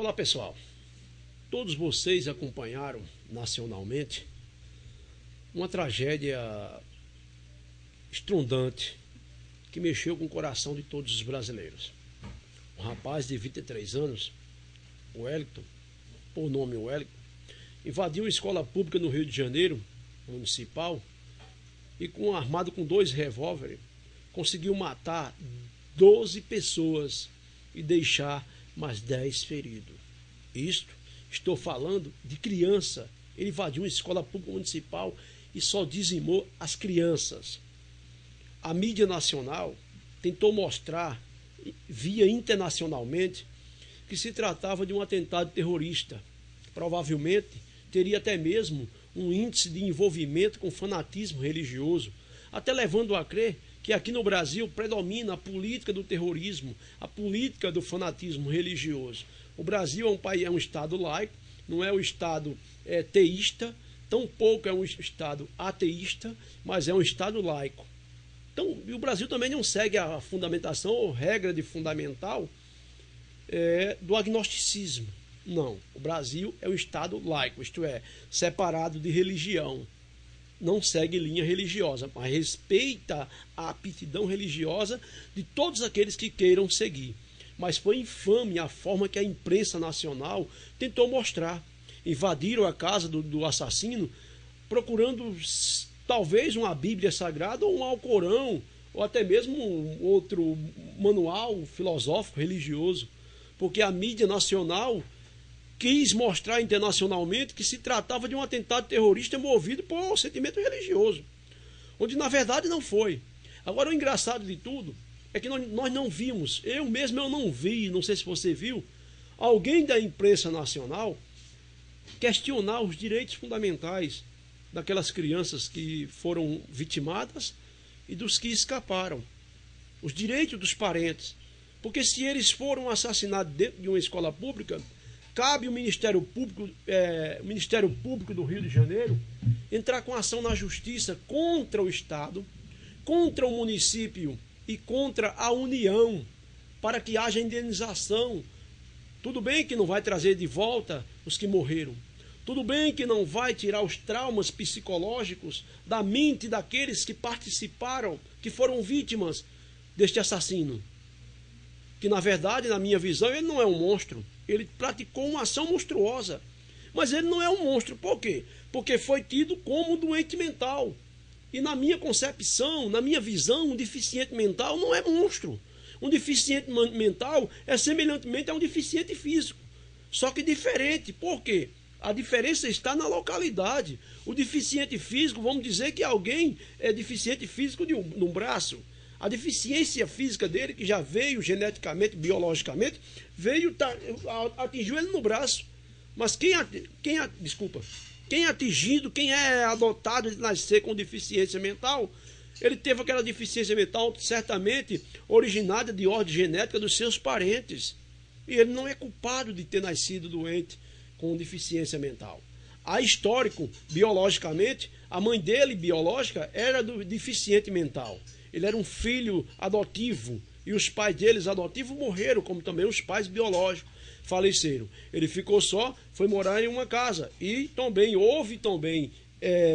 Olá pessoal, todos vocês acompanharam nacionalmente uma tragédia estrondante que mexeu com o coração de todos os brasileiros. Um rapaz de 23 anos, o Wellington, por nome Wellington, invadiu uma escola pública no Rio de Janeiro, municipal, e armado com 2 revólveres, conseguiu matar 12 pessoas e deixar mais 10 feridos. Estou falando de criança. Ele invadiu uma escola pública municipal e só dizimou as crianças. A mídia nacional tentou mostrar, via internacionalmente, que se tratava de um atentado terrorista. Provavelmente teria até mesmo um índice de envolvimento com fanatismo religioso, até levando a crer que aqui no Brasil predomina a política do terrorismo, a política do fanatismo religioso. O Brasil é um país, é um estado laico, não é um estado teísta, tampouco é um estado ateísta, mas é um estado laico. Então, e o Brasil também não segue a fundamentação ou regra de fundamental do agnosticismo. Não, o Brasil é um estado laico, isto é, separado de religião. Não segue linha religiosa, mas respeita a aptidão religiosa de todos aqueles que queiram seguir. Mas foi infame a forma que a imprensa nacional tentou mostrar. Invadiram a casa do assassino, procurando talvez uma Bíblia Sagrada ou um Alcorão, ou até mesmo um outro manual filosófico religioso, porque a mídia nacional quis mostrar internacionalmente que se tratava de um atentado terrorista movido por sentimento religioso, onde na verdade não foi. Agora, o engraçado de tudo é que nós não vimos, eu não vi, não sei se você viu, alguém da imprensa nacional questionar os direitos fundamentais daquelas crianças que foram vitimadas e dos que escaparam, os direitos dos parentes, porque se eles foram assassinados dentro de uma escola pública, cabe o Ministério Público do Rio de Janeiro entrar com ação na justiça contra o Estado, contra o município e contra a União, para que haja indenização. Tudo bem que não vai trazer de volta os que morreram. Tudo bem que não vai tirar os traumas psicológicos da mente daqueles que participaram, que foram vítimas deste assassino. Que, na verdade, na minha visão, ele não é um monstro. Ele praticou uma ação monstruosa. Mas ele não é um monstro. Por quê? Porque foi tido como doente mental. E na minha concepção, na minha visão, um deficiente mental não é monstro. Um deficiente mental é semelhantemente a um deficiente físico. Só que diferente. Por quê? A diferença está na localidade. O deficiente físico, vamos dizer que alguém é deficiente físico de um braço. A deficiência física dele, que já veio geneticamente, biologicamente, atingiu ele no braço. Mas quem é atingido, quem é adotado de nascer com deficiência mental, ele teve aquela deficiência mental certamente originada de ordem genética dos seus parentes. E ele não é culpado de ter nascido doente com deficiência mental. Há histórico, biologicamente, a mãe dele, biológica, era deficiente mental. Ele era um filho adotivo e os pais deles adotivos morreram, como também os pais biológicos faleceram. Ele ficou só, foi morar em uma casa e também houve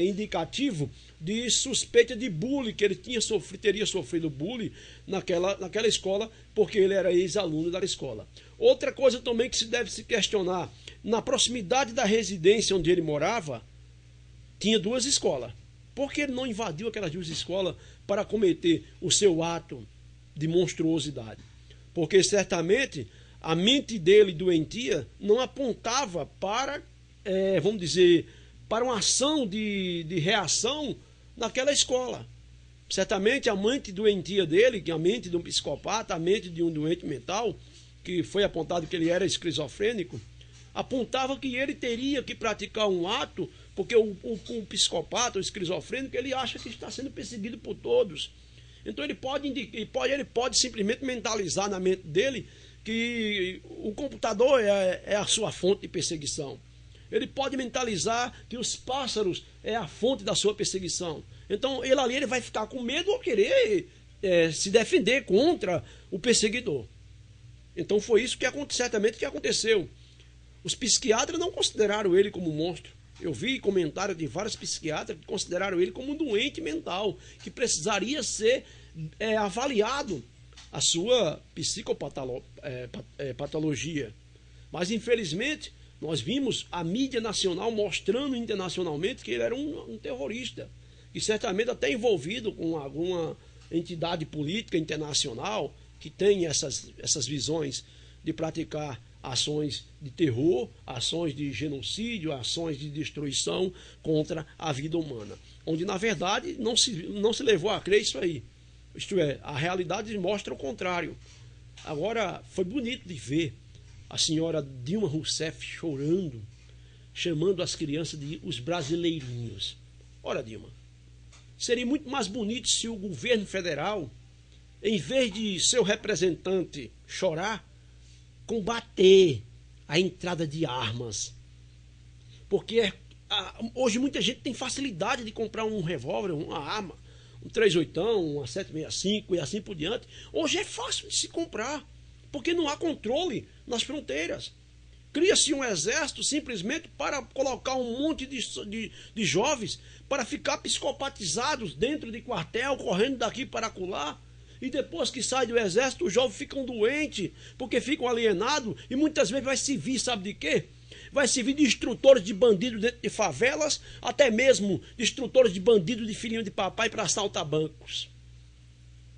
indicativo de suspeita de bullying, que ele teria sofrido bullying naquela escola, porque ele era ex-aluno da escola. Outra coisa também que se deve se questionar, na proximidade da residência onde ele morava, tinha 2 escolas. Por que ele não invadiu aquelas 2 escolas para cometer o seu ato de monstruosidade? Porque certamente a mente dele doentia não apontava para, vamos dizer, para uma ação de reação naquela escola. Certamente a mente doentia dele, que é a mente de um psicopata, a mente de um doente mental, que foi apontado que ele era esquizofrênico, apontava que ele teria que praticar um ato, porque o psicopata, o esquizofrênico, ele acha que está sendo perseguido por todos. Então ele pode simplesmente mentalizar na mente dele que o computador é a sua fonte de perseguição. Ele pode mentalizar que os pássaros é a fonte da sua perseguição. Então ele vai ficar com medo ou querer se defender contra o perseguidor. Então foi isso certamente que aconteceu. Os psiquiatras não consideraram ele como monstro. Eu vi comentários de vários psiquiatras que consideraram ele como um doente mental, que precisaria ser avaliado a sua psicopatologia. Mas, infelizmente, nós vimos a mídia nacional mostrando internacionalmente que ele era um terrorista, e certamente até envolvido com alguma entidade política internacional que tem essas visões de praticar ações de terror, ações de genocídio, ações de destruição contra a vida humana. Onde, na verdade, não se levou a crer isso aí. Isto é, a realidade mostra o contrário. Agora, foi bonito de ver a senhora Dilma Rousseff chorando, chamando as crianças de os brasileirinhos. Ora, Dilma, seria muito mais bonito se o governo federal, em vez de seu representante chorar, combater a entrada de armas. Porque hoje muita gente tem facilidade de comprar um revólver, uma arma, um 38, uma 765 e assim por diante. Hoje é fácil de se comprar, porque não há controle nas fronteiras. Cria-se um exército simplesmente para colocar um monte de jovens para ficar psicopatizados dentro de quartel, correndo daqui para acolá. E depois que sai do exército, os jovens ficam doentes, porque ficam alienados, e muitas vezes vai servir, sabe de quê? Vai servir de instrutores de bandidos dentro de favelas, até mesmo de instrutores de bandidos de filhinho de papai para assaltar bancos.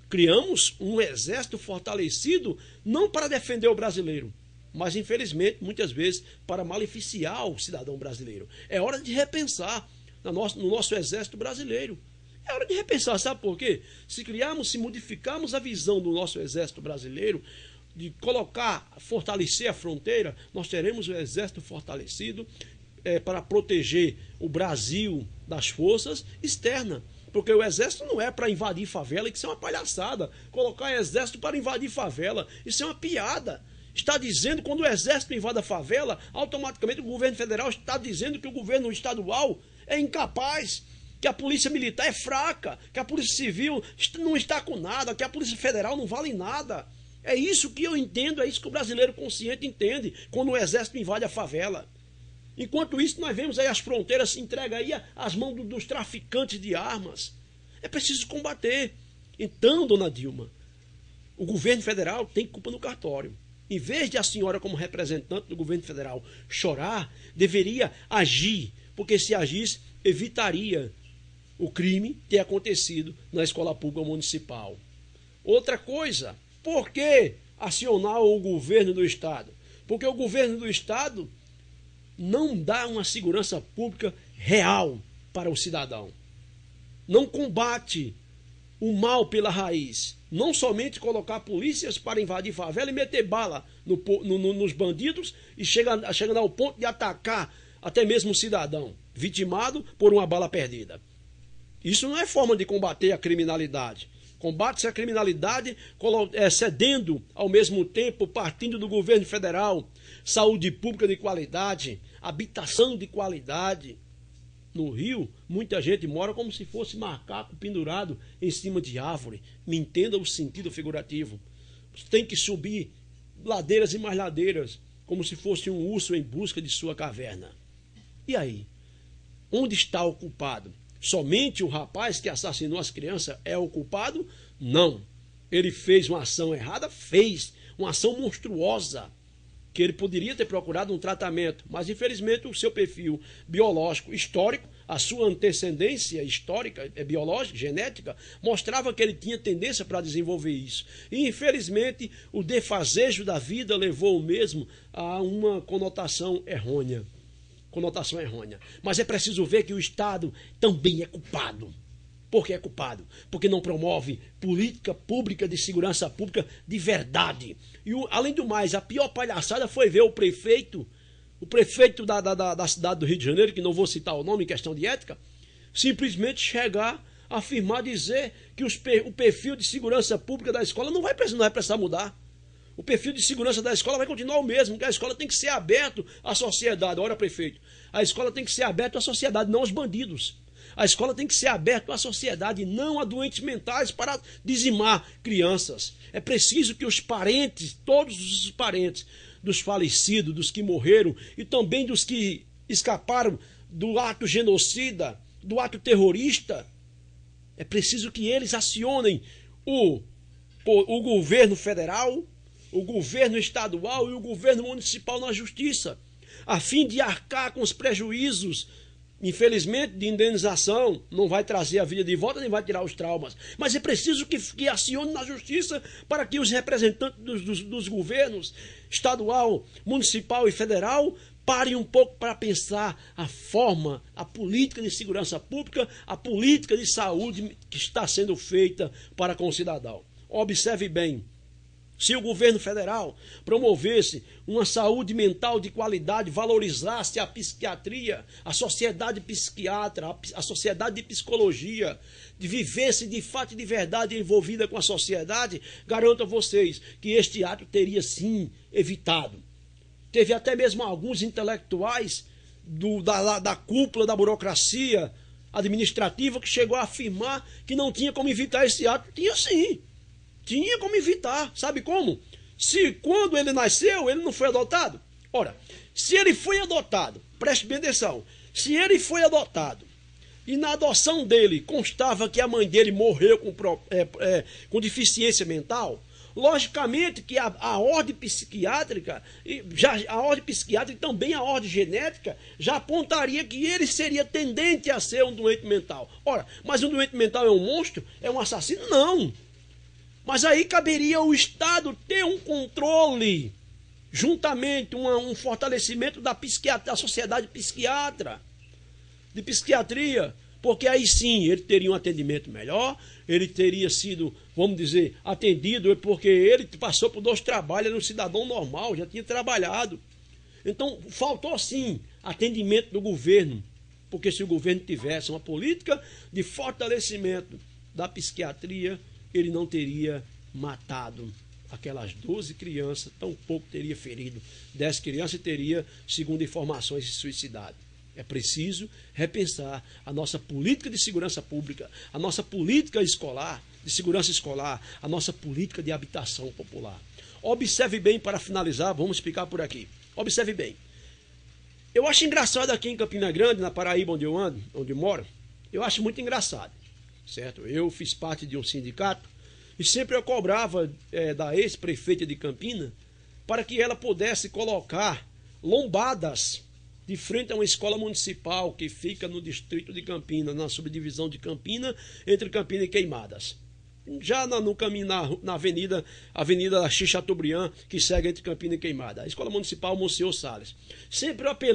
Criamos um exército fortalecido, não para defender o brasileiro, mas infelizmente, muitas vezes, para maleficiar o cidadão brasileiro. É hora de repensar no nosso exército brasileiro. É hora de repensar, sabe por quê? Se modificarmos a visão do nosso exército brasileiro, de fortalecer a fronteira, nós teremos o exército fortalecido para proteger o Brasil das forças externas. Porque o exército não é para invadir favela, isso é uma palhaçada. Colocar exército para invadir favela, isso é uma piada. Está dizendo que quando o exército invade a favela, automaticamente o governo federal está dizendo que o governo estadual é incapaz, que a polícia militar é fraca, que a polícia civil não está com nada, que a polícia federal não vale nada. É isso que eu entendo, é isso que o brasileiro consciente entende quando o exército invade a favela. Enquanto isso, nós vemos aí as fronteiras se entregam aí às mãos dos traficantes de armas. É preciso combater. Então, dona Dilma, o governo federal tem culpa no cartório. Em vez de a senhora, como representante do governo federal, chorar, deveria agir, porque se agisse, evitaria o crime ter acontecido na escola pública municipal. Outra coisa, por que acionar o governo do estado? Porque o governo do estado não dá uma segurança pública real para o cidadão. Não combate o mal pela raiz. Não somente colocar polícias para invadir favela e meter bala nos bandidos e chegando ao ponto de atacar até mesmo o cidadão vitimado por uma bala perdida. Isso não é forma de combater a criminalidade. Combate-se a criminalidade cedendo ao mesmo tempo, partindo do governo federal, saúde pública de qualidade, habitação de qualidade. No Rio, muita gente mora como se fosse macaco pendurado em cima de árvore. Me entenda o sentido figurativo. Tem que subir ladeiras e mais ladeiras, como se fosse um urso em busca de sua caverna. E aí? Onde está o culpado? Somente o rapaz que assassinou as crianças é o culpado? Não. Ele fez uma ação errada? Fez. Uma ação monstruosa, que ele poderia ter procurado um tratamento, mas infelizmente o seu perfil biológico histórico, a sua antecedência histórica, biológica, genética, mostrava que ele tinha tendência para desenvolver isso. E infelizmente o defazejo da vida levou o mesmo a uma conotação errônea. Mas é preciso ver que o Estado também é culpado. Por que é culpado? Porque não promove política pública de segurança pública de verdade. E além do mais, a pior palhaçada foi ver o prefeito da cidade do Rio de Janeiro, que não vou citar o nome em questão de ética, simplesmente chegar, afirmar, dizer que o perfil de segurança pública da escola não vai precisar mudar. O perfil de segurança da escola vai continuar o mesmo, porque a escola tem que ser aberta à sociedade. Ora, prefeito, a escola tem que ser aberta à sociedade, não aos bandidos. A escola tem que ser aberta à sociedade, não a doentes mentais para dizimar crianças. É preciso que os parentes, todos os parentes dos falecidos, dos que morreram e também dos que escaparam do ato genocida, do ato terrorista. É preciso que eles acionem o governo federal, o governo estadual e o governo municipal na justiça, a fim de arcar com os prejuízos. Infelizmente, de indenização, não vai trazer a vida de volta, nem vai tirar os traumas. Mas é preciso que acione na justiça para que os representantes dos governos estadual, municipal e federal parem um pouco para pensar a forma, a política de segurança pública, a política de saúde que está sendo feita para com o cidadão. Observe bem. Se o governo federal promovesse uma saúde mental de qualidade, valorizasse a psiquiatria, a sociedade psiquiatra, a sociedade de psicologia, de vivesse de fato e de verdade envolvida com a sociedade, garanto a vocês que este ato teria sim evitado. Teve até mesmo alguns intelectuais da cúpula da burocracia administrativa que chegou a afirmar que não tinha como evitar esse ato. Tinha sim. Tinha como evitar. Sabe como? Se quando ele nasceu, ele não foi adotado. Ora, se ele foi adotado, preste bem atenção, se ele foi adotado e na adoção dele constava que a mãe dele morreu com deficiência mental, logicamente que a ordem psiquiátrica, a ordem psiquiátrica e também a ordem genética já apontaria que ele seria tendente a ser um doente mental. Ora, mas um doente mental é um monstro? É um assassino? Não. Mas aí caberia ao Estado ter um controle, juntamente um fortalecimento da sociedade psiquiatra, de psiquiatria, porque aí sim ele teria um atendimento melhor, ele teria sido, vamos dizer, atendido, porque ele passou por 2 trabalhos, era um cidadão normal, já tinha trabalhado. Então faltou sim atendimento do governo, porque se o governo tivesse uma política de fortalecimento da psiquiatria, ele não teria matado aquelas 12 crianças, tampouco teria ferido 10 crianças e teria, segundo informações, se suicidado. É preciso repensar a nossa política de segurança pública, a nossa política escolar, de segurança escolar, a nossa política de habitação popular. Observe bem, para finalizar, vamos explicar por aqui. Observe bem. Eu acho engraçado aqui em Campina Grande, na Paraíba, onde eu ando, onde eu moro, eu acho muito engraçado. Certo? Eu fiz parte de um sindicato e sempre eu cobrava da ex-prefeita de Campina para que ela pudesse colocar lombadas de frente a uma escola municipal que fica no distrito de Campina, na subdivisão de Campina, entre Campina e Queimadas. Já no caminho, na Avenida X Chateaubriand, que segue entre Campina e Queimada. A escola municipal Monsenhor Salles. Sempre eu apelei